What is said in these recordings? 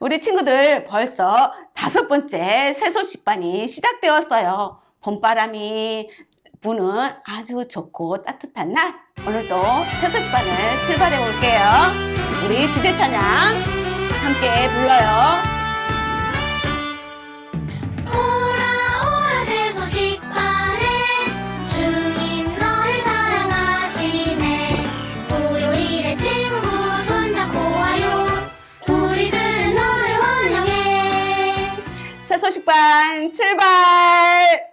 우리 친구들 벌써 5번째 새소식반이 시작되었어요. 봄바람이 부는 아주 좋고 따뜻한 날, 오늘도 새소식반을 출발해 볼게요. 우리 주제 찬양 함께 불러요. 새소식반 출발!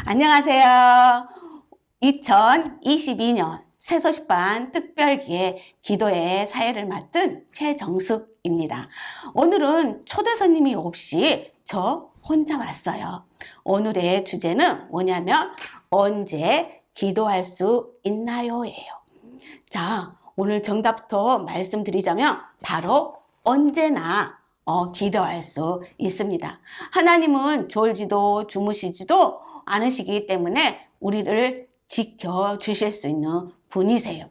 안녕하세요. 2022년 새소식반 특별기에 기도의 사회를 맡은 최정숙입니다. 오늘은 초대 손님이 없이 저 혼자 왔어요. 오늘의 주제는 뭐냐면 언제 기도할 수 있나요? 예요. 자, 오늘 정답부터 말씀드리자면 바로 언제나 기도할 수 있습니다. 하나님은 졸지도 주무시지도 않으시기 때문에 우리를 지켜주실 수 있는 분이세요.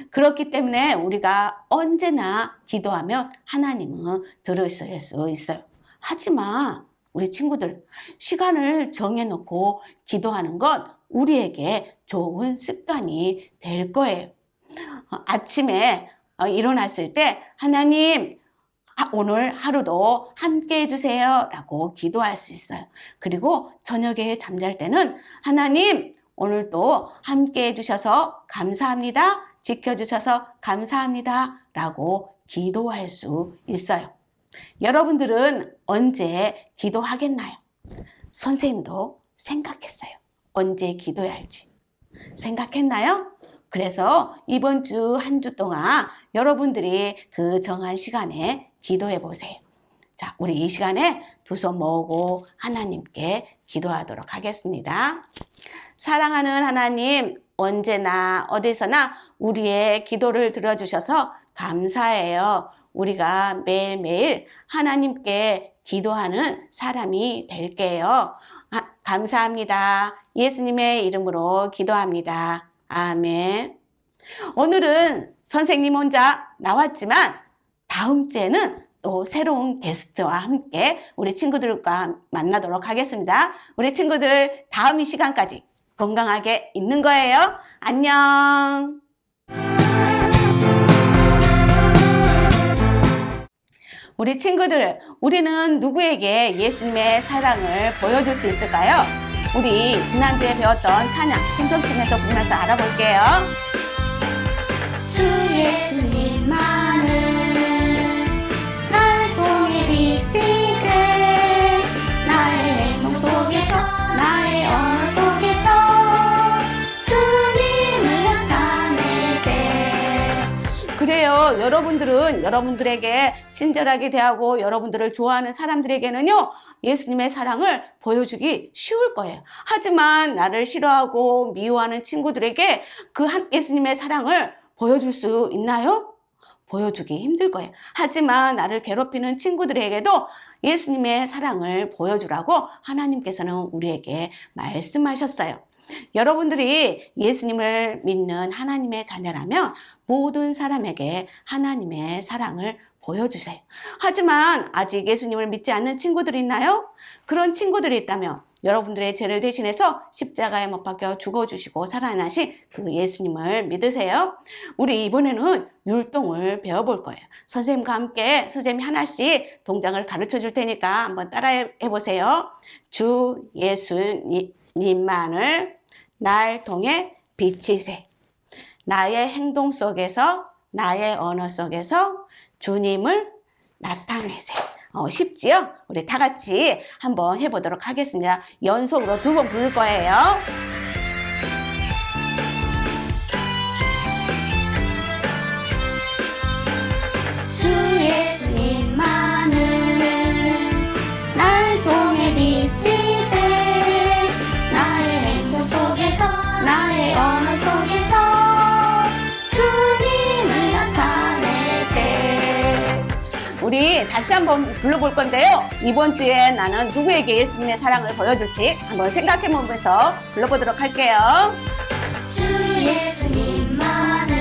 그렇기 때문에 우리가 언제나 기도하면 하나님은 들으실 수 있어요. 하지만 우리 친구들, 시간을 정해놓고 기도하는 건 우리에게 좋은 습관이 될 거예요. 아침에 일어났을 때 하나님 오늘 하루도 함께 해주세요 라고 기도할 수 있어요. 그리고 저녁에 잠잘 때는 하나님 오늘도 함께 해주셔서 감사합니다, 지켜주셔서 감사합니다 라고 기도할 수 있어요. 여러분들은 언제 기도하겠나요? 선생님도 생각했어요. 언제 기도해야 할지 생각했나요? 그래서 이번 주 한 주 동안 여러분들이 그 정한 시간에 기도해 보세요. 자, 우리 이 시간에 두 손 모으고 하나님께 기도하도록 하겠습니다. 사랑하는 하나님, 언제나 어디서나 우리의 기도를 들어주셔서 감사해요. 우리가 매일매일 하나님께 기도하는 사람이 될게요. 감사합니다. 예수님의 이름으로 기도합니다. 아멘. 오늘은 선생님 혼자 나왔지만 다음 주에는 또 새로운 게스트와 함께 우리 친구들과 만나도록 하겠습니다. 우리 친구들 다음 이 시간까지 건강하게 있는 거예요. 안녕. 우리 친구들, 우리는 누구에게 예수님의 사랑을 보여줄 수 있을까요? 우리 지난주에 배웠던 찬양 신성팀에서 부르면서 알아볼게요. 주 예수님만은 날 통해 비치세. 나의 행동 속에서 나의 언어 속에서 주님을 나타내세. 그래요. 여러분들은 여러분들에게 친절하게 대하고 여러분들을 좋아하는 사람들에게는요, 예수님의 사랑을 보여주기 쉬울 거예요. 하지만 나를 싫어하고 미워하는 친구들에게 그 예수님의 사랑을 보여줄 수 있나요? 보여주기 힘들 거예요. 하지만 나를 괴롭히는 친구들에게도 예수님의 사랑을 보여주라고 하나님께서는 우리에게 말씀하셨어요. 여러분들이 예수님을 믿는 하나님의 자녀라면 모든 사람에게 하나님의 사랑을 보여주세요. 하지만 아직 예수님을 믿지 않는 친구들이 있나요? 그런 친구들이 있다면 여러분들의 죄를 대신해서 십자가에 못 박혀 죽어주시고 살아나신 그 예수님을 믿으세요. 우리 이번에는 율동을 배워볼 거예요. 선생님과 함께 선생님이 하나씩 동작을 가르쳐 줄 테니까 한번 따라해 보세요. 주 예수님만을 날 통해 비치세. 나의 행동 속에서, 나의 언어 속에서 주님을 나타내세. 쉽지요? 우리 다 같이 한번 해보도록 하겠습니다. 연속으로 2번 부를 거예요. 주 예수님만은 날 통해 비치세. 나의 행동 속에서 나의 언어 속에서 주님을 나타내세. 우리 다시 한번 불러볼 건데요. 이번 주에 나는 누구에게 예수님의 사랑을 보여줄지 한번 생각해보면서 불러보도록 할게요. 주 예수님만은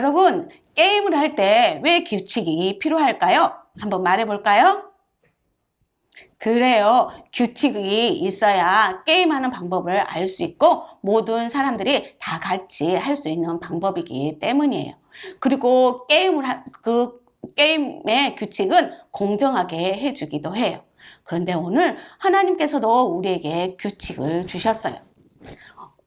여러분, 게임을 할 때 왜 규칙이 필요할까요? 한번 말해볼까요? 그래요. 규칙이 있어야 게임하는 방법을 알 수 있고 모든 사람들이 다 같이 할 수 있는 방법이기 때문이에요. 그리고 그 게임의 규칙은 공정하게 해주기도 해요. 그런데 오늘 하나님께서도 우리에게 규칙을 주셨어요.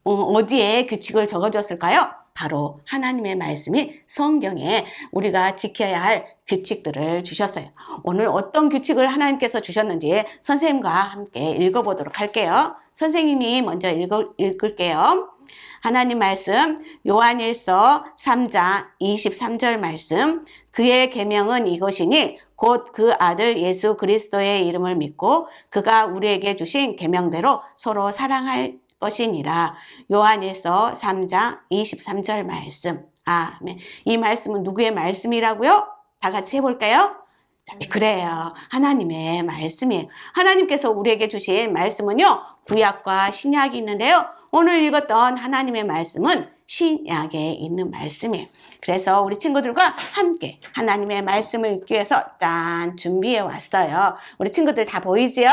어디에 규칙을 적어줬을까요? 바로 하나님의 말씀이 성경에 우리가 지켜야 할 규칙들을 주셨어요. 오늘 어떤 규칙을 하나님께서 주셨는지 선생님과 함께 읽어보도록 할게요. 선생님이 먼저 읽을게요. 하나님 말씀 요한일서 3장 23절 말씀 그의 계명은 이것이니 곧 그 아들 예수 그리스도의 이름을 믿고 그가 우리에게 주신 계명대로 서로 사랑할 것이니라. 요한일서 3장 23절 말씀. 아멘. 이 말씀은 누구의 말씀이라고요? 다 같이 해볼까요? 그래요. 하나님의 말씀이에요. 하나님께서 우리에게 주신 말씀은요. 구약과 신약이 있는데요. 오늘 읽었던 하나님의 말씀은 신약에 있는 말씀이에요. 그래서 우리 친구들과 함께 하나님의 말씀을 읽기 위해서 짠 준비해 왔어요. 우리 친구들 다 보이지요?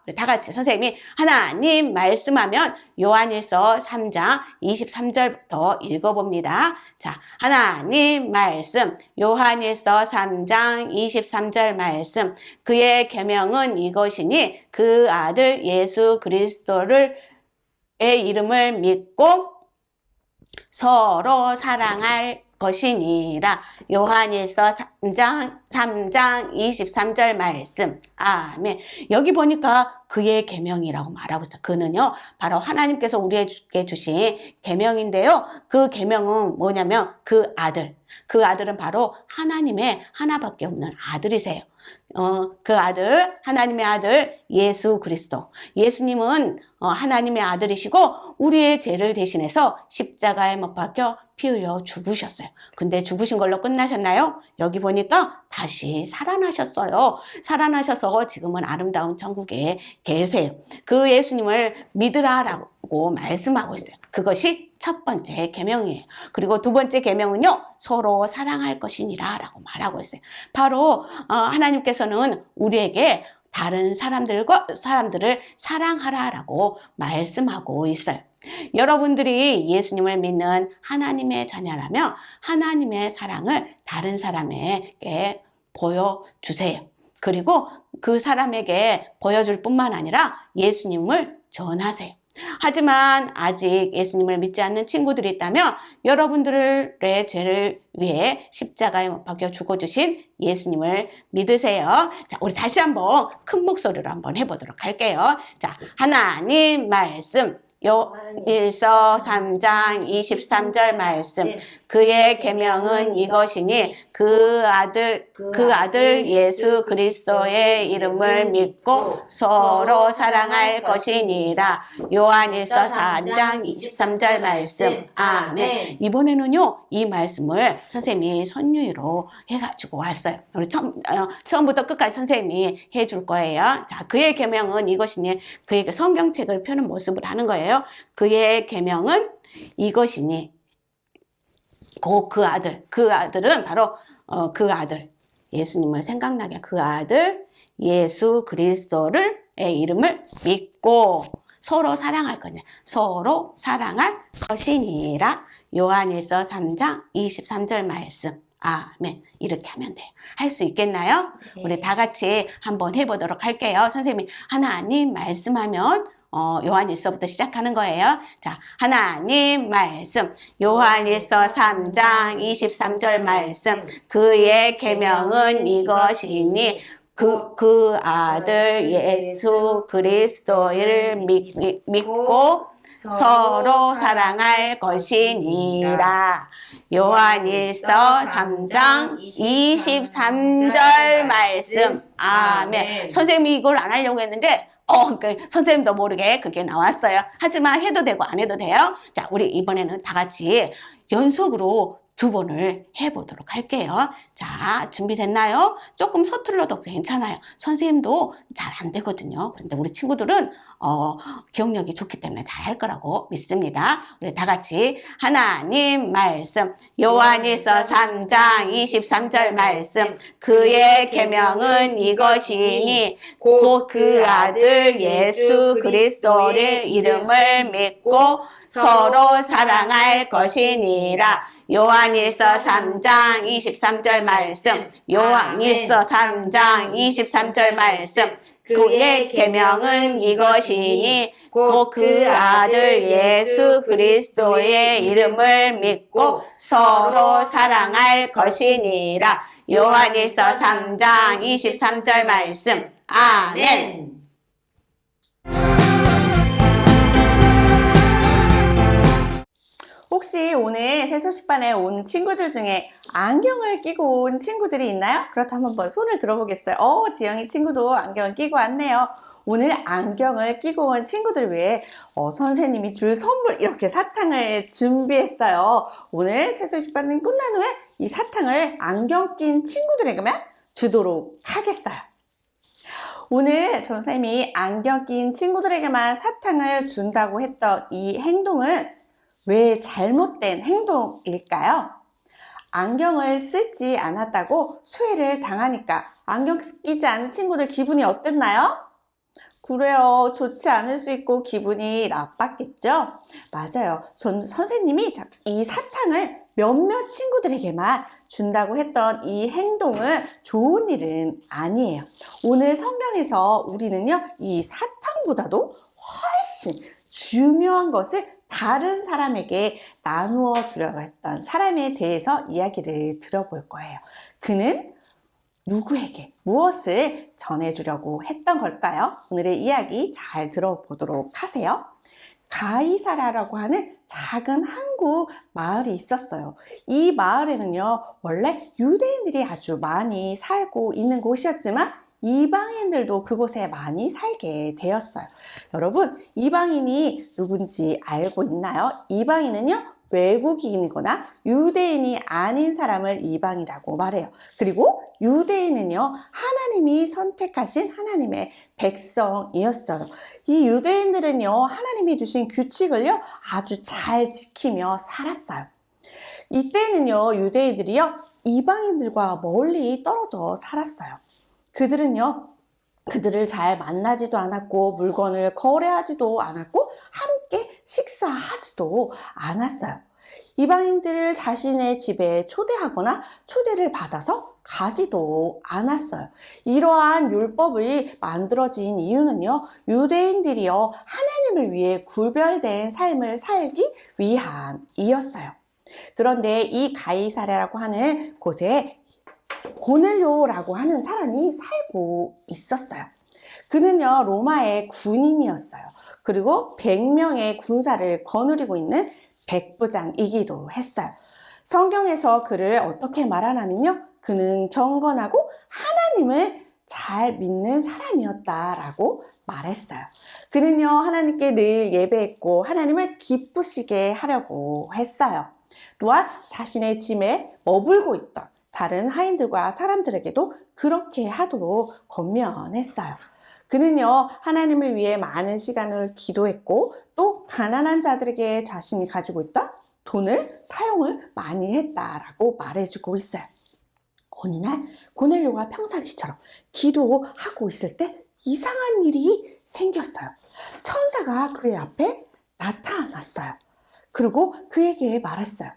우리 다 같이 선생님이 하나님 말씀하면 요한일서 3장 23절부터 읽어봅니다. 자, 하나님 말씀 요한일서 3장 23절 말씀 그의 계명은 이것이니 그 아들 예수 그리스도의 이름을 믿고 서로 사랑할 것이니라. 요한일서 3장 23절 말씀. 아멘. 여기 보니까 그의 계명이라고 말하고 있어요. 그는요 바로 하나님께서 우리에게 주신 계명인데요. 그 계명은 뭐냐면 그 아들은 바로 하나님의 하나밖에 없는 아들이세요. 그 아들, 하나님의 아들 예수 그리스도. 예수님은 하나님의 아들이시고 우리의 죄를 대신해서 십자가에 못 박혀 피 흘려 죽으셨어요. 근데 죽으신 걸로 끝나셨나요? 여기 보니까 다시 살아나셨어요. 살아나셔서 지금은 아름다운 천국에 계세요. 그 예수님을 믿으라라고 말씀하고 있어요. 그것이 첫 번째 계명이에요. 그리고 두 번째 계명은요. 서로 사랑할 것이니라 라고 말하고 있어요. 바로 하나님께서는 우리에게 다른 사람들을 사랑하라라고 말씀하고 있어요. 여러분들이 예수님을 믿는 하나님의 자녀라면 하나님의 사랑을 다른 사람에게 보여주세요. 그리고 그 사람에게 보여줄 뿐만 아니라 예수님을 전하세요. 하지만 아직 예수님을 믿지 않는 친구들이 있다면 여러분들의 죄를 위해 십자가에 못 박혀 죽어주신 예수님을 믿으세요. 자, 우리 다시 한번 큰 목소리로 한번 해보도록 할게요. 자, 하나님 말씀 요한일서 3장 23절 말씀 그의 계명은 이것이니 그 아들 예수 그리스도의 이름을 믿고 서로 사랑할 것이니라. 요한일서 4장 23절 말씀. 아멘. 이번에는요 이 말씀을 선생님이 선율로 해가지고 왔어요. 우리 처음부터 끝까지 선생님이 해줄 거예요. 자, 그의 계명은 이것이니 그에게 성경책을 펴는 모습을 하는 거예요. 그의 계명은 이것이니 그 아들은 바로 그 아들 예수님을 생각나게 그 아들 예수 그리스도의 이름을 믿고 서로 사랑할 거냐 서로 사랑할 것이니라. 요한일서 3장 23절 말씀. 아멘. 이렇게 하면 돼요. 할 수 있겠나요? 네. 우리 다 같이 한번 해보도록 할게요. 선생님이 하나님 말씀하면 요한일서부터 시작하는 거예요. 자, 하나님 말씀 요한일서 3장 23절 말씀 그의 계명은 이것이니 그 아들 예수 그리스도를 믿고 서로 사랑할 것이니라. 요한일서 3장 23절 말씀. 아멘. 선생님이 이걸 안 하려고 했는데 선생님도 모르게 그게 나왔어요. 하지만 해도 되고 안 해도 돼요. 자, 우리 이번에는 다 같이 연속으로 두 번을 해보도록 할게요. 자, 준비됐나요? 조금 서툴러도 괜찮아요. 선생님도 잘 안 되거든요. 그런데 우리 친구들은 기억력이 좋기 때문에 잘 할 거라고 믿습니다. 우리 다 같이 하나님 말씀 요한일서 3장 23절 말씀 그의 계명은 이것이니 곧 그 아들 예수 그리스도를 이름을 믿고 서로 사랑할 것이니라. 요한일서 3장 23절 말씀 요한일서 3장 23절 말씀 그의 계명은 이것이니 곧 그 아들 예수 그리스도의 이름을 믿고 서로 사랑할 것이니라. 요한일서 3장 23절 말씀 아멘. 혹시 오늘 새소식반에 온 친구들 중에 안경을 끼고 온 친구들이 있나요? 그렇다면 한번 손을 들어보겠어요. 지영이 친구도 안경을 끼고 왔네요. 오늘 안경을 끼고 온 친구들 위해 선생님이 줄 선물 이렇게 사탕을 준비했어요. 오늘 새소식반은 끝난 후에 이 사탕을 안경 낀 친구들에게만 주도록 하겠어요. 오늘 선생님이 안경 낀 친구들에게만 사탕을 준다고 했던 이 행동은 왜 잘못된 행동일까요? 안경을 쓰지 않았다고 소외를 당하니까 안경 끼지 않은 친구들 기분이 어땠나요? 그래요. 좋지 않을 수 있고 기분이 나빴겠죠? 맞아요. 선생님이 이 사탕을 몇몇 친구들에게만 준다고 했던 이 행동은 좋은 일은 아니에요. 오늘 성경에서 우리는요, 이 사탕보다도 훨씬 중요한 것을 다른 사람에게 나누어 주려고 했던 사람에 대해서 이야기를 들어볼 거예요. 그는 누구에게 무엇을 전해주려고 했던 걸까요? 오늘의 이야기 잘 들어보도록 하세요. 가이사라라고 하는 작은 항구 마을이 있었어요. 이 마을에는요, 원래 유대인들이 아주 많이 살고 있는 곳이었지만 이방인들도 그곳에 많이 살게 되었어요. 여러분, 이방인이 누군지 알고 있나요? 이방인은요, 외국인이거나 유대인이 아닌 사람을 이방이라고 말해요. 그리고 유대인은요, 하나님이 선택하신 하나님의 백성이었어요. 이 유대인들은요, 하나님이 주신 규칙을요, 아주 잘 지키며 살았어요. 이때는요, 유대인들이요, 이방인들과 멀리 떨어져 살았어요. 그들을 잘 만나지도 않았고 물건을 거래하지도 않았고 함께 식사하지도 않았어요. 이방인들을 자신의 집에 초대하거나 초대를 받아서 가지도 않았어요. 이러한 율법이 만들어진 이유는요, 유대인들이요, 하나님을 위해 구별된 삶을 살기 위함이었어요. 그런데 이 가이사랴라고 하는 곳에 고넬료라고 하는 사람이 살고 있었어요. 그는요, 로마의 군인이었어요. 그리고 100명의 군사를 거느리고 있는 백부장이기도 했어요. 성경에서 그를 어떻게 말하냐면요, 그는 경건하고 하나님을 잘 믿는 사람이었다라고 말했어요. 그는요, 하나님께 늘 예배했고 하나님을 기쁘시게 하려고 했어요. 또한 자신의 짐에 머물고 있던 다른 하인들과 사람들에게도 그렇게 하도록 권면했어요. 그는요, 하나님을 위해 많은 시간을 기도했고 또 가난한 자들에게 자신이 가지고 있던 돈을 사용을 많이 했다라고 말해주고 있어요. 어느 날 고넬료가 평상시처럼 기도하고 있을 때 이상한 일이 생겼어요. 천사가 그의 앞에 나타났어요. 그리고 그에게 말했어요.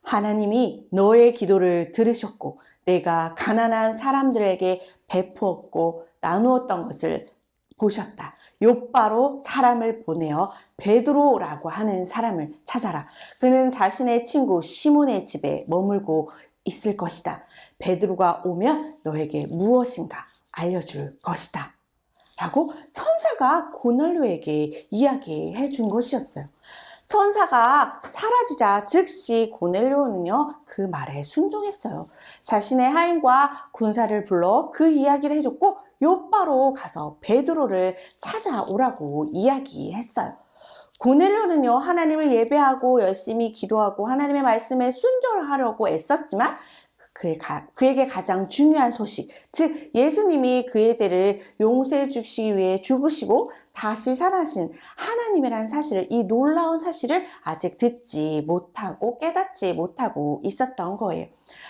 하나님이 너의 기도를 들으셨고 내가 가난한 사람들에게 베푸었고 나누었던 것을 보셨다. 욥바로 사람을 보내어 베드로라고 하는 사람을 찾아라. 그는 자신의 친구 시몬의 집에 머물고 있을 것이다. 베드로가 오면 너에게 무엇인가 알려줄 것이다. 라고 천사가 고넬료에게 이야기해 준 것이었어요. 천사가 사라지자 즉시 고넬료는요, 그 말에 순종했어요. 자신의 하인과 군사를 불러 그 이야기를 해줬고 욥바로 가서 베드로를 찾아오라고 이야기했어요. 고넬료는요, 하나님을 예배하고 열심히 기도하고 하나님의 말씀에 순종하려고 애썼지만 그에게 가장 중요한 소식, 즉 예수님이 그의 죄를 용서해 주시기 위해 죽으시고 다시 살아신 하나님이라는 사실을, 이 놀라운 사실을 아직 듣지 못하고 깨닫지 못하고 있었던 거예요.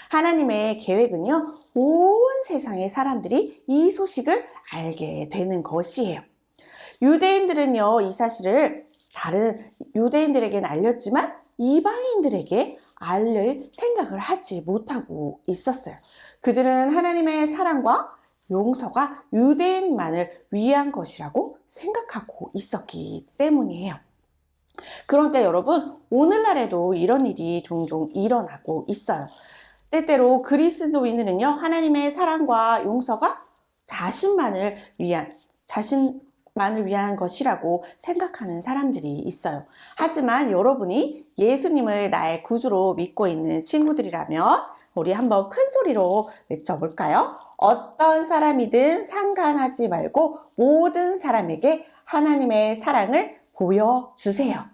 하나님의 계획은요, 온 세상의 사람들이 이 소식을 알게 되는 것이에요. 유대인들은요, 이 사실을 다른 유대인들에게는 알렸지만 이방인들에게 알릴 생각을 하지 못하고 있었어요. 그들은 하나님의 사랑과 용서가 유대인만을 위한 것이라고 생각하고 있었기 때문이에요. 그런데 여러분, 오늘날에도 이런 일이 종종 일어나고 있어요. 때때로 그리스도인들은요, 하나님의 사랑과 용서가 자신만을 위한 것이라고 생각하는 사람들이 있어요. 하지만 여러분이 예수님을 나의 구주로 믿고 있는 친구들이라면 우리 한번 큰 소리로 외쳐볼까요? 어떤 사람이든 상관하지 말고 모든 사람에게 하나님의 사랑을 보여주세요.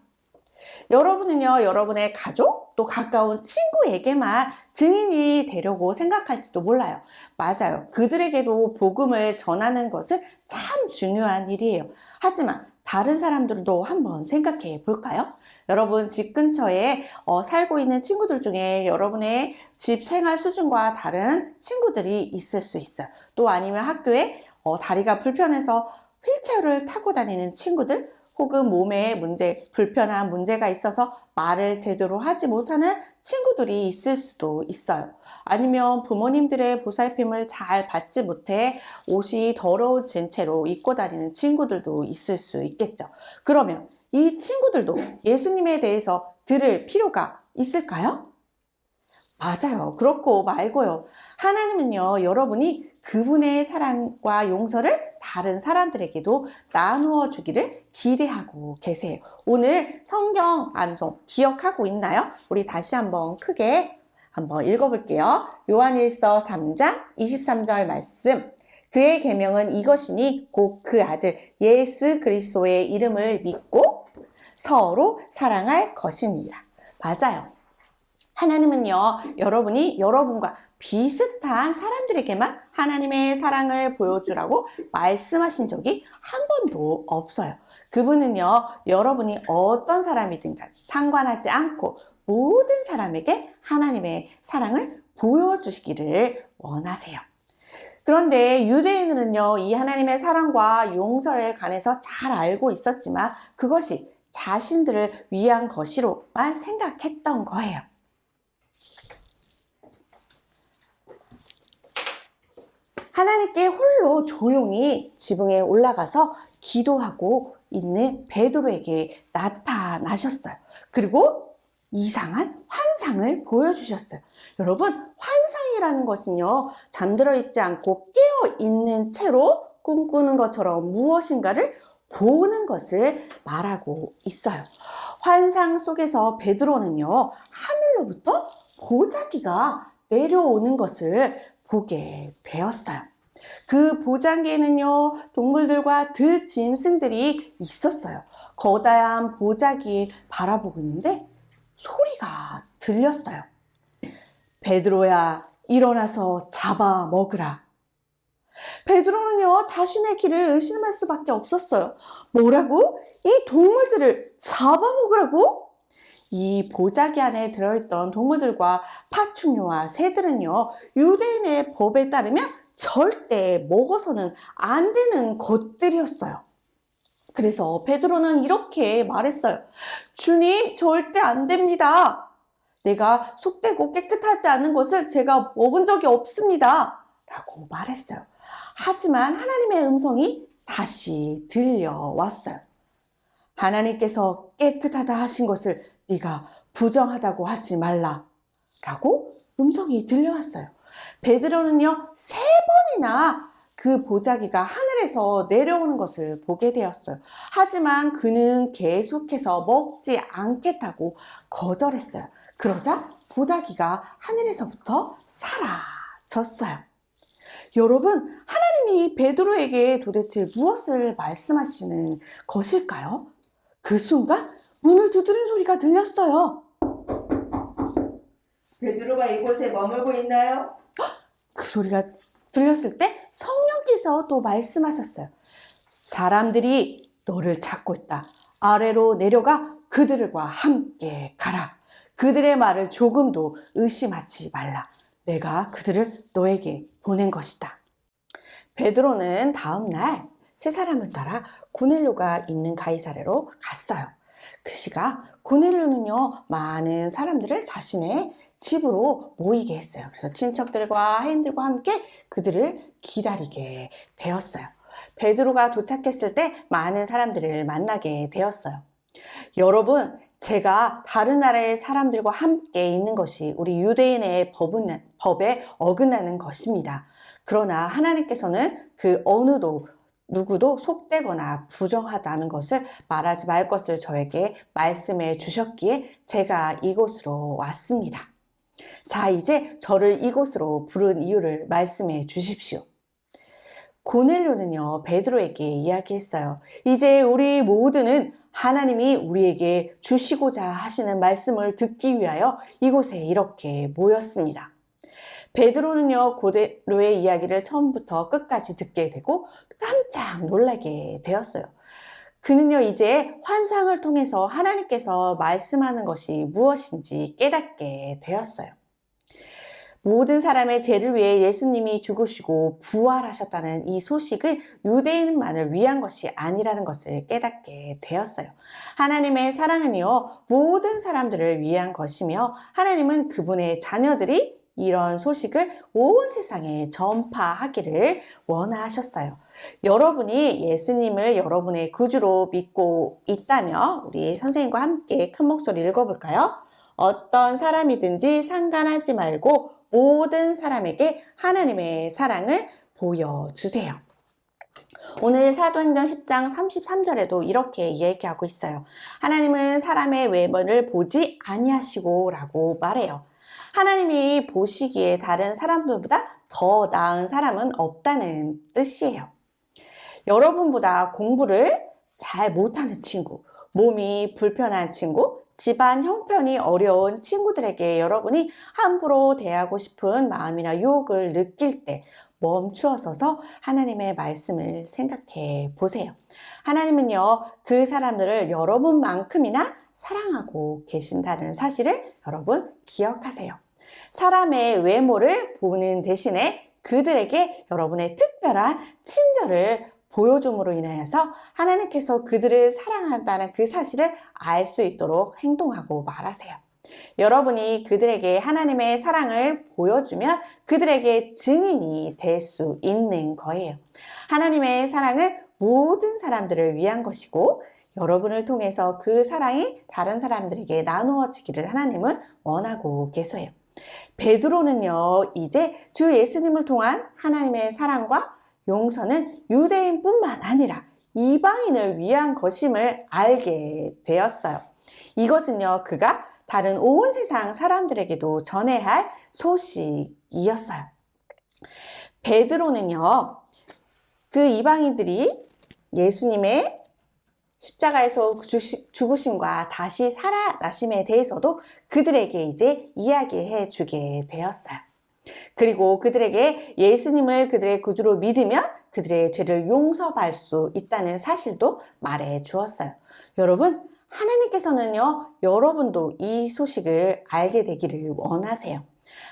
여러분은요, 여러분의 가족, 또 가까운 친구에게만 증인이 되려고 생각할지도 몰라요. 맞아요. 그들에게도 복음을 전하는 것은 참 중요한 일이에요. 하지만 다른 사람들도 한번 생각해 볼까요? 여러분 집 근처에 살고 있는 친구들 중에 여러분의 집 생활 수준과 다른 친구들이 있을 수 있어요. 또 아니면 학교에 다리가 불편해서 휠체어를 타고 다니는 친구들, 혹은 몸에 불편한 문제가 있어서 말을 제대로 하지 못하는 친구들이 있을 수도 있어요. 아니면 부모님들의 보살핌을 잘 받지 못해 옷이 더러워진 채로 입고 다니는 친구들도 있을 수 있겠죠. 그러면 이 친구들도 예수님에 대해서 들을 필요가 있을까요? 맞아요. 그렇고 말고요. 하나님은요, 여러분이 그분의 사랑과 용서를 다른 사람들에게도 나누어 주기를 기대하고 계세요. 오늘 성경 암송 기억하고 있나요? 우리 다시 한번 크게 한번 읽어볼게요. 요한일서 3장 23절 말씀. 그의 계명은 이것이니 곧 그 아들 예수 그리스도의 이름을 믿고 서로 사랑할 것이니라. 맞아요. 하나님은요, 여러분이 여러분과 비슷한 사람들에게만 하나님의 사랑을 보여주라고 말씀하신 적이 한 번도 없어요. 그분은요, 여러분이 어떤 사람이든 상관하지 않고 모든 사람에게 하나님의 사랑을 보여주시기를 원하세요. 그런데 유대인들은요, 이 하나님의 사랑과 용서에 관해서 잘 알고 있었지만 그것이 자신들을 위한 것이로만 생각했던 거예요. 하나님께 홀로 조용히 지붕에 올라가서 기도하고 있는 베드로에게 나타나셨어요. 그리고 이상한 환상을 보여주셨어요. 여러분, 환상이라는 것은요, 잠들어 있지 않고 깨어 있는 채로 꿈꾸는 것처럼 무엇인가를 보는 것을 말하고 있어요. 환상 속에서 베드로는요, 하늘로부터 보자기가 내려오는 것을 보게 되었어요. 그 보자기에는요, 동물들과 들짐승들이 있었어요. 거대한 보자기 바라보고 있는데 소리가 들렸어요. 베드로야, 일어나서 잡아 먹으라. 베드로는요, 자신의 길을 의심할 수밖에 없었어요. 뭐라고? 이 동물들을 잡아먹으라고? 이 보자기 안에 들어있던 동물들과 파충류와 새들은요, 유대인의 법에 따르면 절대 먹어서는 안 되는 것들이었어요. 그래서 베드로는 이렇게 말했어요. 주님, 절대 안 됩니다. 내가 속되고 깨끗하지 않은 것을 제가 먹은 적이 없습니다. 라고 말했어요. 하지만 하나님의 음성이 다시 들려왔어요. 하나님께서 깨끗하다 하신 것을 네가 부정하다고 하지 말라. 라고 음성이 들려왔어요. 베드로는요, 3번이나 그 보자기가 하늘에서 내려오는 것을 보게 되었어요. 하지만 그는 계속해서 먹지 않겠다고 거절했어요. 그러자 보자기가 하늘에서부터 사라졌어요. 여러분, 하나님이 베드로에게 도대체 무엇을 말씀하시는 것일까요? 그 순간 문을 두드린 소리가 들렸어요. 베드로가 이곳에 머물고 있나요? 그 소리가 들렸을 때 성령께서 또 말씀하셨어요. 사람들이 너를 찾고 있다. 아래로 내려가 그들과 함께 가라. 그들의 말을 조금도 의심하지 말라. 내가 그들을 너에게 보낸 것이다. 베드로는 다음 날 세 사람을 따라 고넬료가 있는 가이사랴로 갔어요. 그 시각 고넬료는요, 많은 사람들을 자신의 집으로 모이게 했어요. 그래서 친척들과 하인들과 함께 그들을 기다리게 되었어요. 베드로가 도착했을 때 많은 사람들을 만나게 되었어요. 여러분, 제가 다른 나라의 사람들과 함께 있는 것이 우리 유대인의 법에 어긋나는 것입니다. 그러나 하나님께서는 그 누구도 속되거나 부정하다는 것을 말하지 말 것을 저에게 말씀해 주셨기에 제가 이곳으로 왔습니다. 자, 이제 저를 이곳으로 부른 이유를 말씀해 주십시오. 고넬료는요, 베드로에게 이야기했어요. 이제 우리 모두는 하나님이 우리에게 주시고자 하시는 말씀을 듣기 위하여 이곳에 이렇게 모였습니다. 베드로는요, 고넬료의 이야기를 처음부터 끝까지 듣게 되고 깜짝 놀라게 되었어요. 그는요, 이제 환상을 통해서 하나님께서 말씀하는 것이 무엇인지 깨닫게 되었어요. 모든 사람의 죄를 위해 예수님이 죽으시고 부활하셨다는 이 소식을 유대인만을 위한 것이 아니라는 것을 깨닫게 되었어요. 하나님의 사랑은요, 모든 사람들을 위한 것이며 하나님은 그분의 자녀들이 이런 소식을 온 세상에 전파하기를 원하셨어요. 여러분이 예수님을 여러분의 구주로 믿고 있다면 우리 선생님과 함께 큰 목소리 읽어볼까요? 어떤 사람이든지 상관하지 말고 모든 사람에게 하나님의 사랑을 보여주세요. 오늘 사도행전 10장 33절에도 이렇게 얘기하고 있어요. 하나님은 사람의 외모를 보지 아니하시고 라고 말해요. 하나님이 보시기에 다른 사람들보다 더 나은 사람은 없다는 뜻이에요. 여러분보다 공부를 잘 못하는 친구, 몸이 불편한 친구, 집안 형편이 어려운 친구들에게 여러분이 함부로 대하고 싶은 마음이나 유혹을 느낄 때 멈추어 서서 하나님의 말씀을 생각해 보세요. 하나님은요, 그 사람들을 여러분만큼이나 사랑하고 계신다는 사실을 여러분 기억하세요. 사람의 외모를 보는 대신에 그들에게 여러분의 특별한 친절을 보여줌으로 인하여서 하나님께서 그들을 사랑한다는 그 사실을 알 수 있도록 행동하고 말하세요. 여러분이 그들에게 하나님의 사랑을 보여주면 그들에게 증인이 될 수 있는 거예요. 하나님의 사랑은 모든 사람들을 위한 것이고 여러분을 통해서 그 사랑이 다른 사람들에게 나누어지기를 하나님은 원하고 계세요. 베드로는요, 이제 주 예수님을 통한 하나님의 사랑과 용서는 유대인뿐만 아니라 이방인을 위한 것임을 알게 되었어요. 이것은요, 그가 다른 온 세상 사람들에게도 전해야 할 소식이었어요. 베드로는요, 그 이방인들이 예수님의 십자가에서 죽으심과 다시 살아나심에 대해서도 그들에게 이제 이야기해 주게 되었어요. 그리고 그들에게 예수님을 그들의 구주로 믿으면 그들의 죄를 용서받을 수 있다는 사실도 말해 주었어요. 여러분, 하나님께서는요, 여러분도 이 소식을 알게 되기를 원하세요.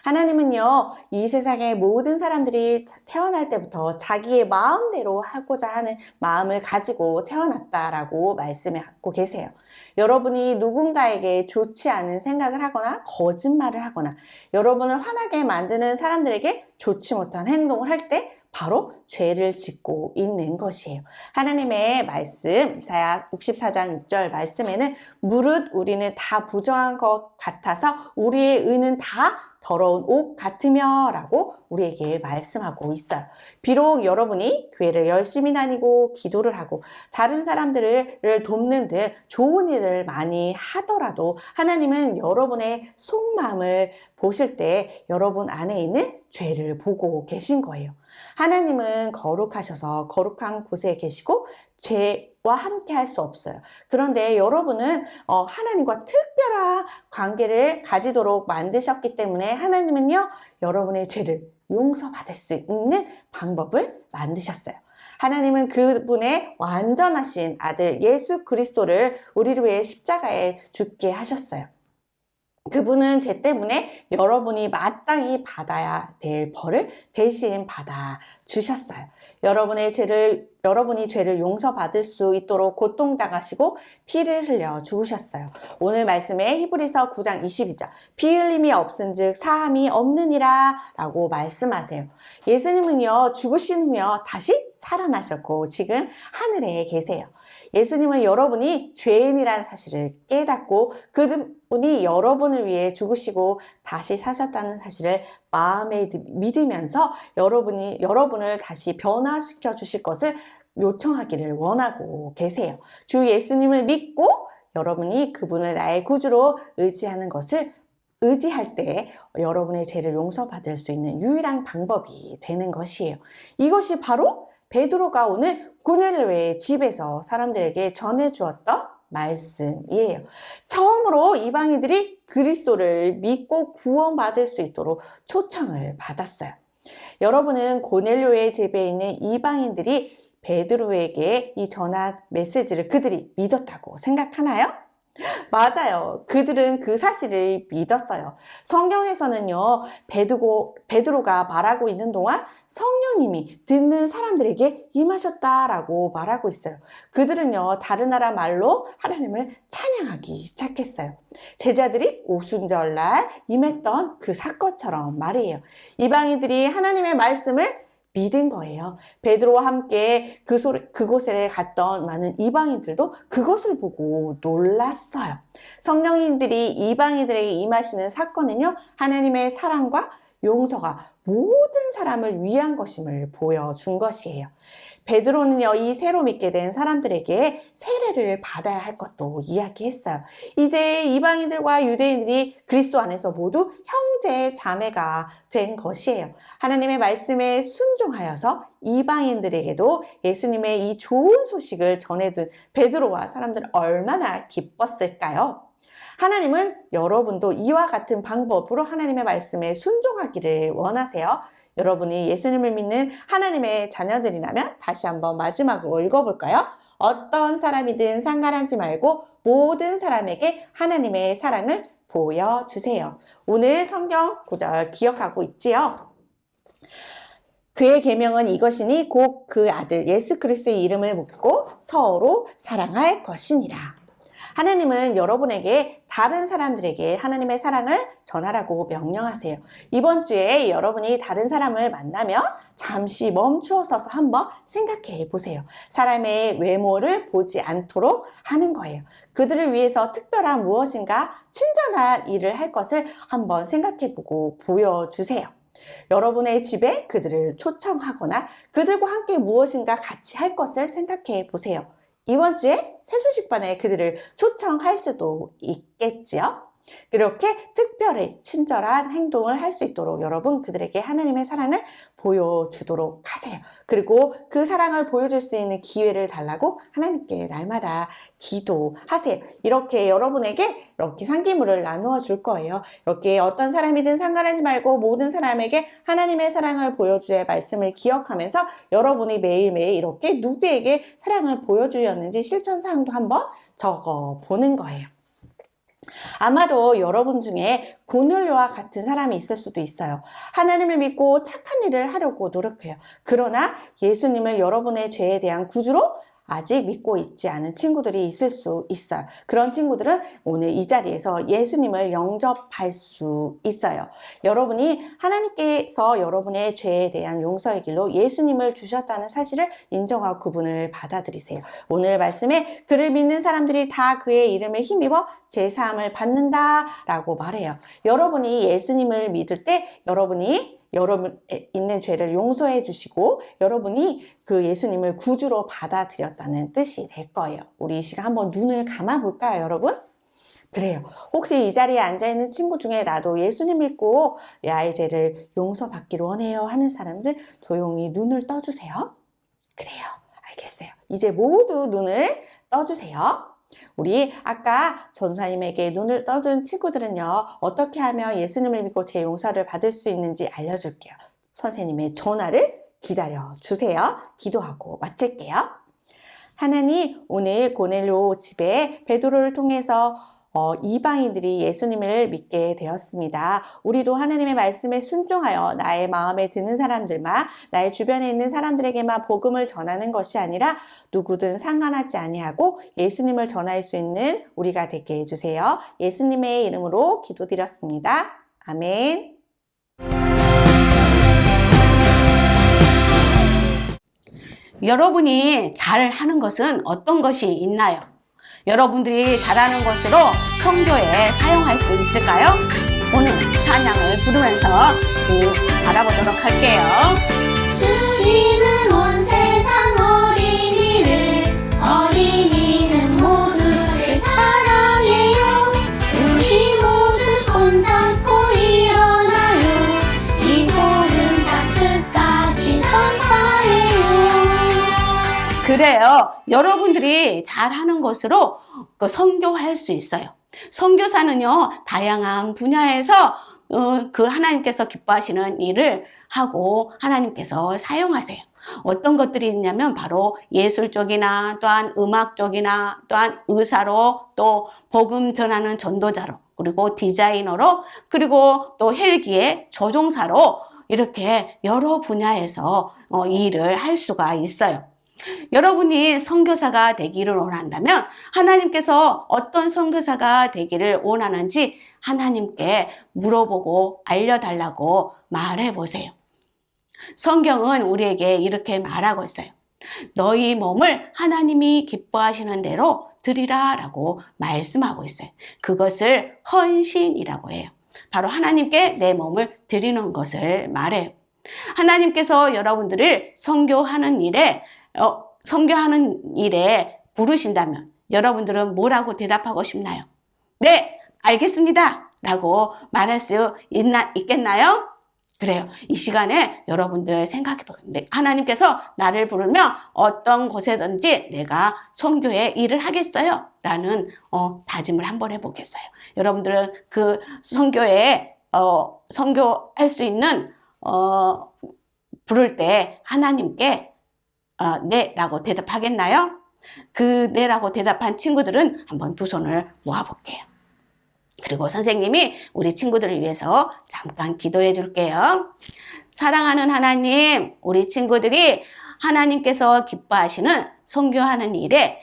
하나님은요, 이 세상의 모든 사람들이 태어날 때부터 자기의 마음대로 하고자 하는 마음을 가지고 태어났다라고 말씀하고 계세요. 여러분이 누군가에게 좋지 않은 생각을 하거나 거짓말을 하거나 여러분을 화나게 만드는 사람들에게 좋지 못한 행동을 할 때 바로 죄를 짓고 있는 것이에요. 하나님의 말씀, 이사야 64장 6절 말씀에는 무릇 우리는 다 부정한 것 같아서 우리의 의는 다 더러운 옷 같으며 라고 우리에게 말씀하고 있어요. 비록 여러분이 교회를 열심히 다니고 기도를 하고 다른 사람들을 돕는 등 좋은 일을 많이 하더라도 하나님은 여러분의 속마음을 보실 때 여러분 안에 있는 죄를 보고 계신 거예요. 하나님은 거룩하셔서 거룩한 곳에 계시고 함께 할 수 없어요. 그런데 여러분은 하나님과 특별한 관계를 가지도록 만드셨기 때문에 하나님은요, 여러분의 죄를 용서받을 수 있는 방법을 만드셨어요. 하나님은 그분의 완전하신 아들 예수 그리스도를 우리를 위해 십자가에 죽게 하셨어요. 그분은 죄 때문에 여러분이 마땅히 받아야 될 벌을 대신 받아 주셨어요. 여러분이 죄를 용서받을 수 있도록 고통당하시고 피를 흘려 죽으셨어요. 오늘 말씀에 히브리서 9장 22절 피 흘림이 없은즉 사함이 없느니라 라고 말씀하세요. 예수님은요, 죽으신 후요 다시 살아나셨고 지금 하늘에 계세요. 예수님은 여러분이 죄인이라는 사실을 깨닫고 그분이 여러분을 위해 죽으시고 다시 사셨다는 사실을 마음에 믿으면서 여러분을 다시 변화시켜 주실 것을 요청하기를 원하고 계세요. 주 예수님을 믿고 여러분이 그분을 나의 구주로 의지하는 것을 의지할 때 여러분의 죄를 용서받을 수 있는 유일한 방법이 되는 것이에요. 이것이 바로 베드로가 오늘 고넬료의 집에서 사람들에게 전해주었던 말씀이에요. 처음으로 이방인들이 그리스도를 믿고 구원받을 수 있도록 초청을 받았어요. 여러분은 고넬료의 집에 있는 이방인들이 베드로에게 이 전한 메시지를 그들이 믿었다고 생각하나요? 맞아요. 그들은 그 사실을 믿었어요. 성경에서는요, 베드로가 말하고 있는 동안 성령님이 듣는 사람들에게 임하셨다라고 말하고 있어요. 그들은요, 다른 나라 말로 하나님을 찬양하기 시작했어요. 제자들이 오순절날 임했던 그 사건처럼 말이에요. 이방인들이 하나님의 말씀을 믿은 거예요. 베드로와 함께 그곳에 갔던 많은 이방인들도 그것을 보고 놀랐어요. 성령님들이 이방인들에게 임하시는 사건은요, 하나님의 사랑과 용서가 모든 사람을 위한 것임을 보여준 것이에요. 베드로는요, 이 새로 믿게 된 사람들에게 세례를 받아야 할 것도 이야기했어요. 이제 이방인들과 유대인들이 그리스도 안에서 모두 형제 자매가 된 것이에요. 하나님의 말씀에 순종하여서 이방인들에게도 예수님의 이 좋은 소식을 전해준 베드로와 사람들은 얼마나 기뻤을까요? 하나님은 여러분도 이와 같은 방법으로 하나님의 말씀에 순종하기를 원하세요. 여러분이 예수님을 믿는 하나님의 자녀들이라면 다시 한번 마지막으로 읽어볼까요? 어떤 사람이든 상관하지 말고 모든 사람에게 하나님의 사랑을 보여주세요. 오늘 성경 구절 기억하고 있지요? 그의 계명은 이것이니 곧 그 아들 예수 그리스도의 이름을 묻고 서로 사랑할 것이니라. 하나님은 여러분에게 다른 사람들에게 하나님의 사랑을 전하라고 명령하세요. 이번 주에 여러분이 다른 사람을 만나면 잠시 멈추어서 한번 생각해 보세요. 사람의 외모를 보지 않도록 하는 거예요. 그들을 위해서 특별한 무엇인가 친절한 일을 할 것을 한번 생각해 보고 보여주세요. 여러분의 집에 그들을 초청하거나 그들과 함께 무엇인가 같이 할 것을 생각해 보세요. 이번 주에 세수식반에 그들을 초청할 수도 있겠지요. 그렇게 특별히 친절한 행동을 할 수 있도록 여러분 그들에게 하나님의 사랑을 보여주도록 하세요. 그리고 그 사랑을 보여줄 수 있는 기회를 달라고 하나님께 날마다 기도하세요. 이렇게 여러분에게 이렇게 상기물을 나누어 줄 거예요. 이렇게 어떤 사람이든 상관하지 말고 모든 사람에게 하나님의 사랑을 보여주의 말씀을 기억하면서 여러분이 매일매일 이렇게 누구에게 사랑을 보여주렸는지 실천사항도 한번 적어 보는 거예요. 아마도 여러분 중에 고넬료와 같은 사람이 있을 수도 있어요. 하나님을 믿고 착한 일을 하려고 노력해요. 그러나 예수님을 여러분의 죄에 대한 구주로 아직 믿고 있지 않은 친구들이 있을 수 있어요. 그런 친구들은 오늘 이 자리에서 예수님을 영접할 수 있어요. 여러분이 하나님께서 여러분의 죄에 대한 용서의 길로 예수님을 주셨다는 사실을 인정하고 그분을 받아들이세요. 오늘 말씀에 그를 믿는 사람들이 다 그의 이름에 힘입어 제사함을 받는다라고 말해요. 여러분이 예수님을 믿을 때 여러분이 있는 죄를 용서해 주시고 여러분이 그 예수님을 구주로 받아들였다는 뜻이 될 거예요. 우리 이 시간 한번 눈을 감아 볼까요, 여러분? 그래요. 혹시 이 자리에 앉아있는 친구 중에 나도 예수님 믿고 나의 죄를 용서받기를 원해요 하는 사람들 조용히 눈을 떠주세요. 그래요. 알겠어요. 이제 모두 눈을 떠주세요. 우리 아까 전도사님에게 눈을 떠준 친구들은요, 어떻게 하면 예수님을 믿고 제 용서를 받을 수 있는지 알려줄게요. 선생님의 전화를 기다려 주세요. 기도하고 마칠게요. 하나님, 오늘 고넬료 집에 베드로를 통해서 이방인들이 예수님을 믿게 되었습니다. 우리도 하나님의 말씀에 순종하여 나의 마음에 드는 사람들만, 나의 주변에 있는 사람들에게만 복음을 전하는 것이 아니라 누구든 상관하지 아니하고 예수님을 전할 수 있는 우리가 되게 해주세요. 예수님의 이름으로 기도드렸습니다. 아멘. 여러분이 잘하는 것은 어떤 것이 있나요? 여러분들이 잘하는 것으로 선교에 사용할 수 있을까요? 오늘 찬양을 부르면서 알아보도록 할게요. 주님은 온 세상 어린이는 모두를 사랑해요. 우리 모두 손잡고 일어나요. 이 복음 다 끝까지 전파해요. 그래요. 여러분들이 잘하는 것으로 선교할 수 있어요. 선교사는요, 다양한 분야에서 그 하나님께서 기뻐하시는 일을 하고 하나님께서 사용하세요. 어떤 것들이 있냐면 바로 예술 쪽이나 또한 음악 쪽이나 또한 의사로 또 복음 전하는 전도자로 그리고 디자이너로 그리고 또 헬기의 조종사로 이렇게 여러 분야에서 일을 할 수가 있어요. 여러분이 선교사가 되기를 원한다면 하나님께서 어떤 선교사가 되기를 원하는지 하나님께 물어보고 알려달라고 말해보세요. 성경은 우리에게 이렇게 말하고 있어요. 너희 몸을 하나님이 기뻐하시는 대로 드리라 라고 말씀하고 있어요. 그것을 헌신이라고 해요. 바로 하나님께 내 몸을 드리는 것을 말해요. 하나님께서 여러분들을 선교하는 일에 부르신다면 여러분들은 뭐라고 대답하고 싶나요? 네, 알겠습니다 라고 말할 수 있겠나요? 그래요. 이 시간에 여러분들 생각해보겠는데 하나님께서 나를 부르면 어떤 곳에든지 내가 선교의 일을 하겠어요 라는 다짐을 한번 해보겠어요. 여러분들은 그 선교할 수 있는 부를 때 하나님께 네 라고 대답하겠나요? 그 네라고 대답한 친구들은 한번 두 손을 모아볼게요. 그리고 선생님이 우리 친구들을 위해서 잠깐 기도해 줄게요. 사랑하는 하나님, 우리 친구들이 하나님께서 기뻐하시는 선교하는 일에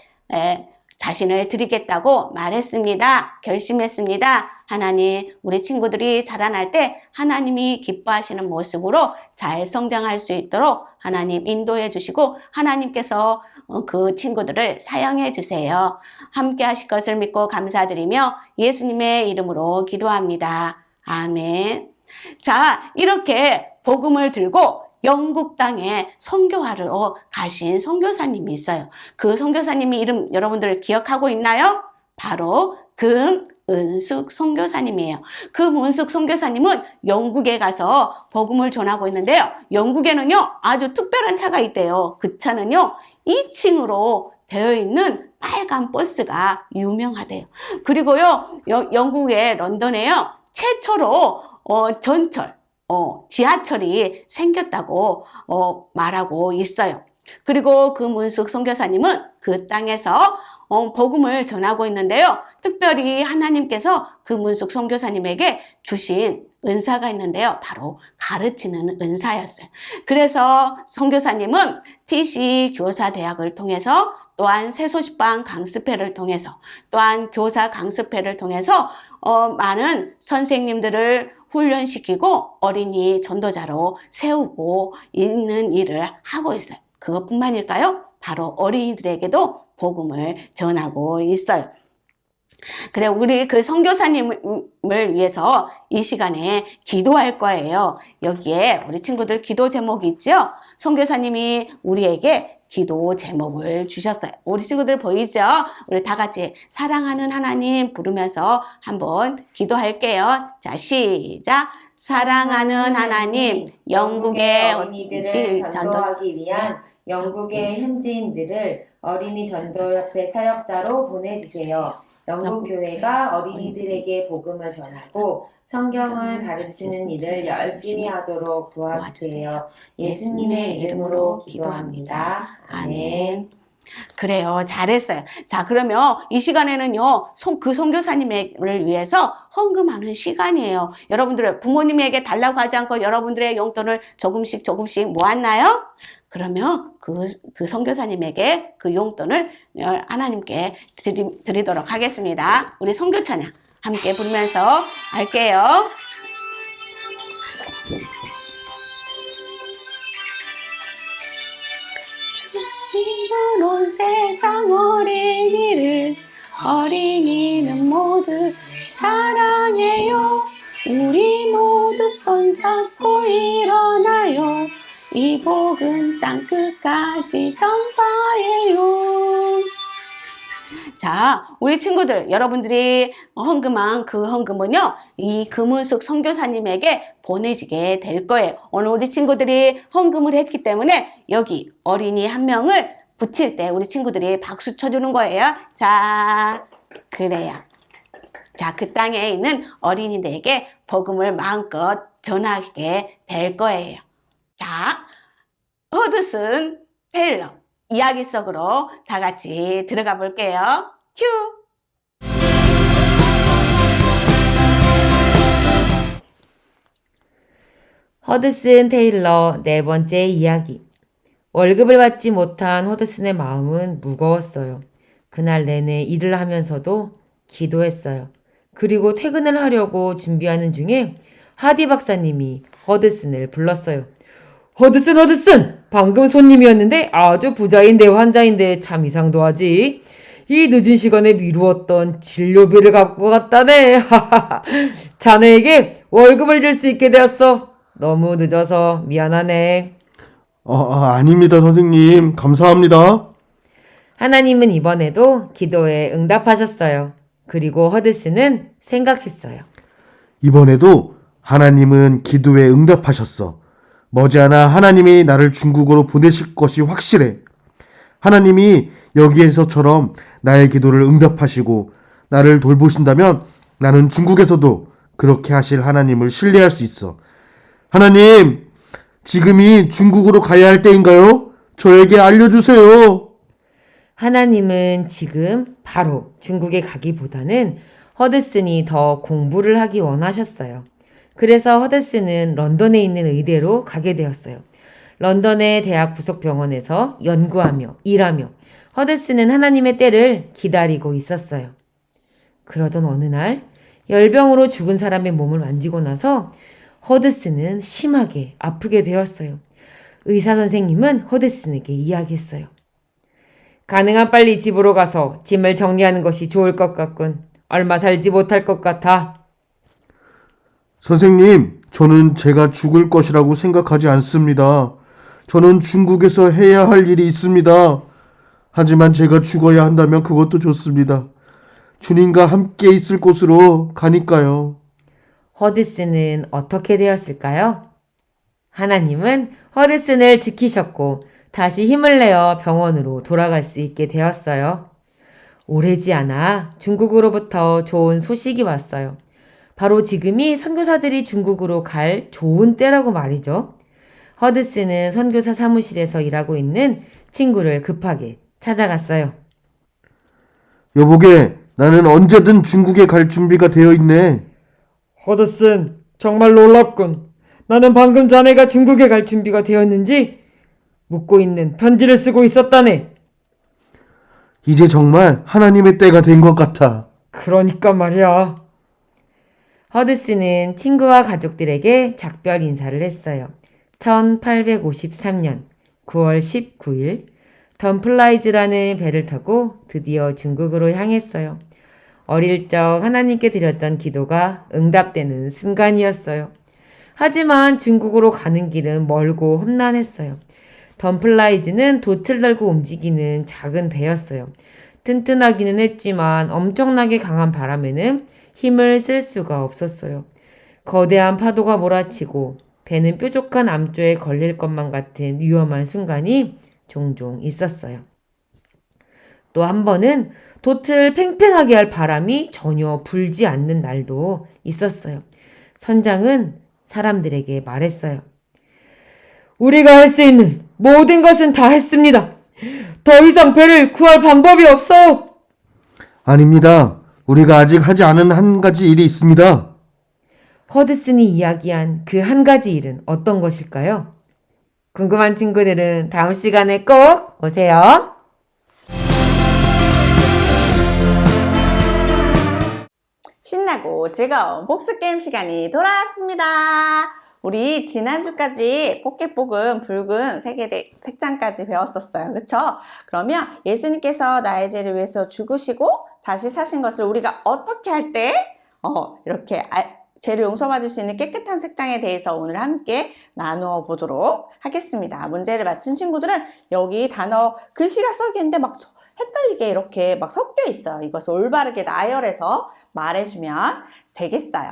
자신을 드리겠다고 말했습니다. 결심했습니다. 하나님, 우리 친구들이 자라날 때 하나님이 기뻐하시는 모습으로 잘 성장할 수 있도록 하나님 인도해 주시고 하나님께서 그 친구들을 사용해 주세요. 함께 하실 것을 믿고 감사드리며 예수님의 이름으로 기도합니다. 아멘. 자, 이렇게 복음을 들고 영국 땅에 선교하러 가신 선교사님이 있어요. 그 선교사님의 이름 여러분들 기억하고 있나요? 바로 금은숙 선교사님이에요. 금은숙 선교사님은 영국에 가서 복음을 전하고 있는데요. 영국에는요, 아주 특별한 차가 있대요. 그 차는요, 2층으로 되어 있는 빨간 버스가 유명하대요. 그리고요, 영국의 런던에요, 최초로 전철, 지하철이 생겼다고 말하고 있어요. 그리고 금은숙 선교사님은 그 땅에서 복음을 전하고 있는데요. 특별히 하나님께서 금은숙 선교사님에게 주신 은사가 있는데요. 바로 가르치는 은사였어요. 그래서 선교사님은 TC 교사대학을 통해서 또한 새소식반 강습회를 통해서 또한 교사 강습회를 통해서 많은 선생님들을 훈련시키고 어린이 전도자로 세우고 있는 일을 하고 있어요. 그것뿐만일까요? 바로 어린이들에게도 복음을 전하고 있어요. 그래, 우리 그 선교사님을 위해서 이 시간에 기도할 거예요. 여기에 우리 친구들 기도 제목이 있죠? 선교사님이 우리에게 기도 제목을 주셨어요. 우리 친구들 보이죠? 우리 다 같이 사랑하는 하나님 부르면서 한번 기도할게요. 자, 시작. 사랑하는 하나님, 영국의 어린이들을 전도하기 위한 영국의 현지인들을 어린이 전도협회 사역자로 보내주세요. 영국교회가 어린이들에게 복음을 전하고 성경을 가르치는 일을 열심히 하도록 도와주세요. 예수님의 이름으로 기도합니다. 아멘. 그래요. 잘했어요. 자, 그러면 이 시간에는요, 그 선교사님을 위해서 헌금하는 시간이에요. 여러분들 부모님에게 달라고 하지 않고 여러분들의 용돈을 조금씩 모았나요? 그러면 그 선교사님에게 그 용돈을 하나님께 드리도록 하겠습니다. 우리 선교 찬양 함께 부르면서 할게요. 주님은 온 세상 어린이는 모두 사랑해요. 우리 모두 손잡고 일어나요. 이 복음 땅 끝까지 전파해요. 자, 우리 친구들, 여러분들이 헌금한 그 헌금은요, 이 금은숙 선교사님에게 보내지게 될 거예요. 오늘 우리 친구들이 헌금을 했기 때문에 여기 어린이 한 명을 붙일 때 우리 친구들이 박수 쳐주는 거예요. 자, 그래요. 자, 그 땅에 있는 어린이들에게 복음을 마음껏 전하게 될 거예요. 자, 허드슨 테일러 이야기 속으로 다 같이 들어가 볼게요. 큐! 허드슨 테일러 네 번째 이야기. 월급을 받지 못한 허드슨의 마음은 무거웠어요. 그날 내내 일을 하면서도 기도했어요. 그리고 퇴근을 하려고 준비하는 중에 하디 박사님이 허드슨을 불렀어요. 허드슨! 방금 손님이었는데 아주 부자인데 환자인데 참 이상도 하지. 이 늦은 시간에 미루었던 진료비를 갖고 갔다네. 자네에게 월급을 줄 수 있게 되었어. 너무 늦어서 미안하네. 아닙니다, 선생님. 감사합니다. 하나님은 이번에도 기도에 응답하셨어요. 그리고 허드슨은 생각했어요. 이번에도 하나님은 기도에 응답하셨어. 머지않아 하나님이 나를 중국으로 보내실 것이 확실해. 하나님이 여기에서처럼 나의 기도를 응답하시고 나를 돌보신다면 나는 중국에서도 그렇게 하실 하나님을 신뢰할 수 있어. 하나님, 지금이 중국으로 가야 할 때인가요? 저에게 알려주세요. 하나님은 지금 바로 중국에 가기보다는 허드슨이 더 공부를 하기 원하셨어요. 그래서 허드슨은 런던에 있는 의대로 가게 되었어요. 런던의 대학 부속병원에서 연구하며 일하며 허드슨은 하나님의 때를 기다리고 있었어요. 그러던 어느 날 열병으로 죽은 사람의 몸을 만지고 나서 허드슨은 심하게 아프게 되었어요. 의사 선생님은 허드슨에게 이야기했어요. 가능한 빨리 집으로 가서 짐을 정리하는 것이 좋을 것 같군. 얼마 살지 못할 것 같아. 선생님, 저는 제가 죽을 것이라고 생각하지 않습니다. 저는 중국에서 해야 할 일이 있습니다. 하지만 제가 죽어야 한다면 그것도 좋습니다. 주님과 함께 있을 곳으로 가니까요. 허드슨은 어떻게 되었을까요? 하나님은 허드슨을 지키셨고 다시 힘을 내어 병원으로 돌아갈 수 있게 되었어요. 오래지 않아 중국으로부터 좋은 소식이 왔어요. 바로 지금이 선교사들이 중국으로 갈 좋은 때라고 말이죠. 허드슨은 선교사 사무실에서 일하고 있는 친구를 급하게 찾아갔어요. 여보게, 나는 언제든 중국에 갈 준비가 되어 있네. 허드슨, 정말 놀랍군. 나는 방금 자네가 중국에 갈 준비가 되었는지 묻고 있는 편지를 쓰고 있었다네. 이제 정말 하나님의 때가 된 것 같아. 그러니까 말이야. 허드슨은 친구와 가족들에게 작별 인사를 했어요. 1853년 9월 19일 덤플라이즈라는 배를 타고 드디어 중국으로 향했어요. 어릴 적 하나님께 드렸던 기도가 응답되는 순간이었어요. 하지만 중국으로 가는 길은 멀고 험난했어요. 덤플라이즈는 돛을 달고 움직이는 작은 배였어요. 튼튼하기는 했지만 엄청나게 강한 바람에는 힘을 쓸 수가 없었어요. 거대한 파도가 몰아치고 배는 뾰족한 암조에 걸릴 것만 같은 위험한 순간이 종종 있었어요. 또 한 번은 돛을 팽팽하게 할 바람이 전혀 불지 않는 날도 있었어요. 선장은 사람들에게 말했어요. 우리가 할 수 있는 모든 것은 다 했습니다. 더 이상 배를 구할 방법이 없어요. 아닙니다. 우리가 아직 하지 않은 한 가지 일이 있습니다. 허드슨이 이야기한 그 한 가지 일은 어떤 것일까요? 궁금한 친구들은 다음 시간에 꼭 오세요. 신나고 즐거운 복습 게임 시간이 돌아왔습니다. 우리 지난주까지 포켓복음 붉은 색장까지 배웠었어요. 그쵸? 그러면 예수님께서 나의 죄를 위해서 죽으시고 다시 사신 것을 우리가 어떻게 할 때 이렇게 죄를 용서받을 수 있는 깨끗한 색장에 대해서 오늘 함께 나누어 보도록 하겠습니다. 문제를 맞힌 친구들은 여기 단어 글씨가 써 있는데 막 헷갈리게 이렇게 막 섞여 있어요. 이것을 올바르게 나열해서 말해주면 되겠어요.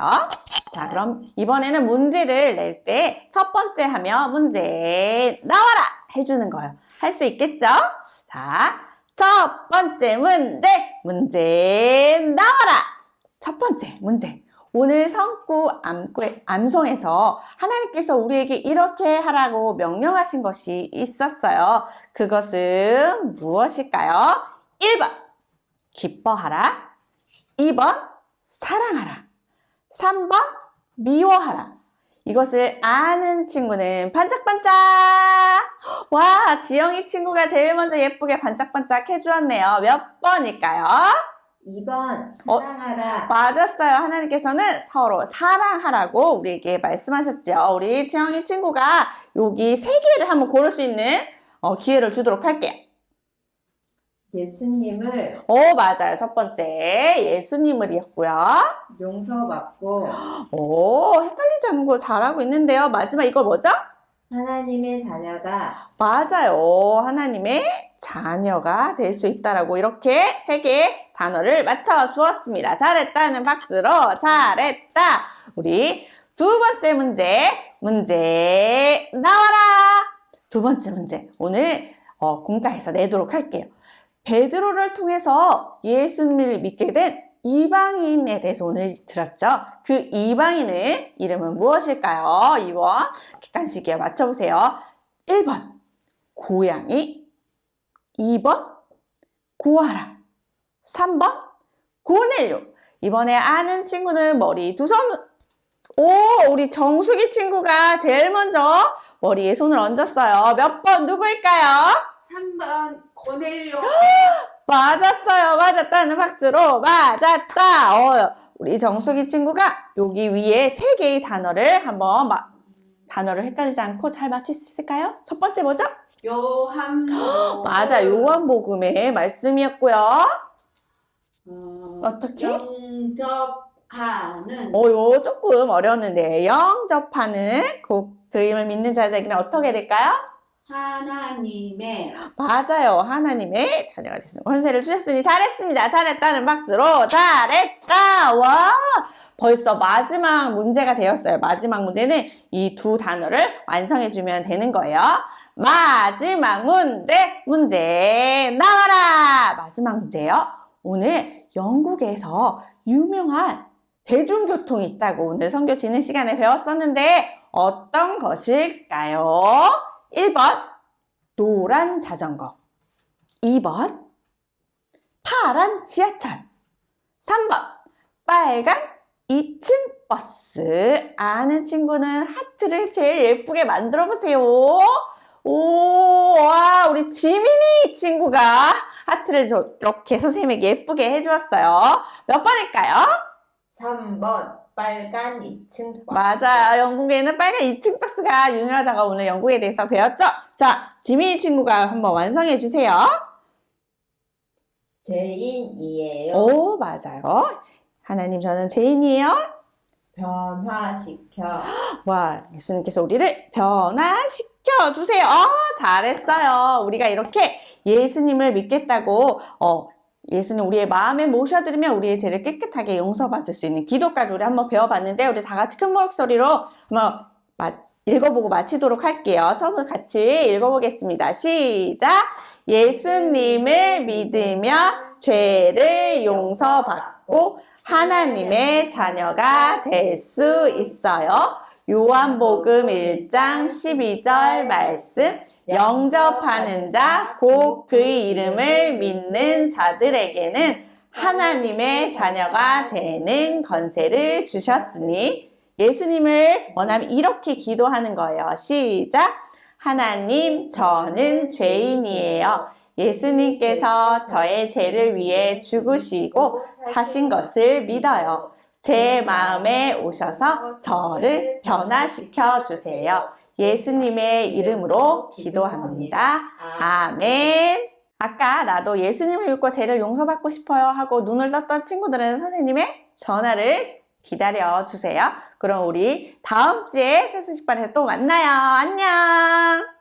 자, 그럼 이번에는 문제를 낼 때 첫 번째 하면 문제 나와라 해주는 거예요. 할 수 있겠죠? 자, 첫 번째 문제 나와라. 첫 번째 문제. 오늘 성구 암송에서 하나님께서 우리에게 이렇게 하라고 명령하신 것이 있었어요. 그것은 무엇일까요? 1번 기뻐하라, 2번 사랑하라, 3번 미워하라. 이것을 아는 친구는 반짝반짝! 와, 지영이 친구가 제일 먼저 예쁘게 반짝반짝 해주었네요. 몇 번일까요? 2번 사랑하라. 맞았어요. 하나님께서는 서로 사랑하라고 우리에게 말씀하셨죠. 우리 지영이 친구가 여기 세 개를 한번 고를 수 있는 기회를 주도록 할게요. 예수님을 맞아요. 첫 번째 예수님을이었고요. 용서받고 헷갈리지 않는 거 잘하고 있는데요. 마지막 이거 뭐죠? 하나님의 자녀가 맞아요. 하나님의 자녀가 될 수 있다라고 이렇게 세 개의 단어를 맞춰 주었습니다. 잘했다는 박수로 잘했다. 우리 두 번째 문제 나와라. 두 번째 문제 오늘 공부해서 내도록 할게요. 베드로를 통해서 예수님을 믿게 된 이방인에 대해서 오늘 들었죠? 그 이방인의 이름은 무엇일까요? 2번 객관식이요. 맞춰보세요. 1번 고양이, 2번 고아라, 3번 고넬료. 이번에 아는 친구는 머리 두 손. 우리 정수기 친구가 제일 먼저 머리에 손을 얹었어요. 몇 번 누구일까요? 3번 고넬료. 맞았어요. 맞았다는 박수로 맞았다. 우리 정수기 친구가 여기 위에 세 개의 단어를 한번 단어를 헷갈리지 않고 잘 맞출 수 있을까요? 첫 번째 뭐죠? 요한복음. 맞아. 요한복음의 말씀이었고요. 어떻게? 영접하는. 요 조금 어려웠는데 영접하는 그림을 믿는 자들에게는 어떻게 될까요? 하나님의. 맞아요. 하나님의 자녀가 됐습니다. 권세를 주셨으니 잘했습니다. 잘했다는 박수로 잘했다. 와, 벌써 마지막 문제가 되었어요. 마지막 문제는 이 두 단어를 완성해주면 되는 거예요. 마지막 문제 나와라. 마지막 문제요. 오늘 영국에서 유명한 대중교통이 있다고 오늘 선교 지는 시간에 배웠었는데 어떤 것일까요? 1번 노란 자전거, 2번 파란 지하철, 3번 빨간 2층 버스. 아는 친구는 하트를 제일 예쁘게 만들어 보세요. 와, 우리 지민이 친구가 하트를 이렇게 선생님에게 예쁘게 해주었어요. 몇 번일까요? 3번 빨간 2층 버스. 맞아요. 영국에는 빨간 2층 박스가 유명하다고 오늘 영국에 대해서 배웠죠? 자, 지민이 친구가 한번 완성해 주세요. 죄인이에요. 맞아요. 하나님, 저는 죄인이에요. 변화시켜. 와, 예수님께서 우리를 변화시켜 주세요. 잘했어요. 우리가 이렇게 예수님을 믿겠다고 예수님 우리의 마음에 모셔드리면 우리의 죄를 깨끗하게 용서받을 수 있는 기도까지 우리 한번 배워봤는데 우리 다 같이 큰 목소리로 한번 읽어보고 마치도록 할게요. 처음부터 같이 읽어보겠습니다. 시작! 예수님을 믿으며 죄를 용서받고 하나님의 자녀가 될 수 있어요. 요한복음 1장 12절 말씀, 영접하는 자, 곧 그의 이름을 믿는 자들에게는 하나님의 자녀가 되는 권세를 주셨으니, 예수님을 원하면 이렇게 기도하는 거예요. 시작! 하나님, 저는 죄인이에요. 예수님께서 저의 죄를 위해 죽으시고 사신 것을 믿어요. 제 마음에 오셔서 저를 변화시켜 주세요. 예수님의 이름으로 기도합니다. 아멘. 아까 나도 예수님을 믿고 죄를 용서받고 싶어요 하고 눈을 떴던 친구들은 선생님의 전화를 기다려 주세요. 그럼 우리 다음 주에 세수식반에서 또 만나요. 안녕.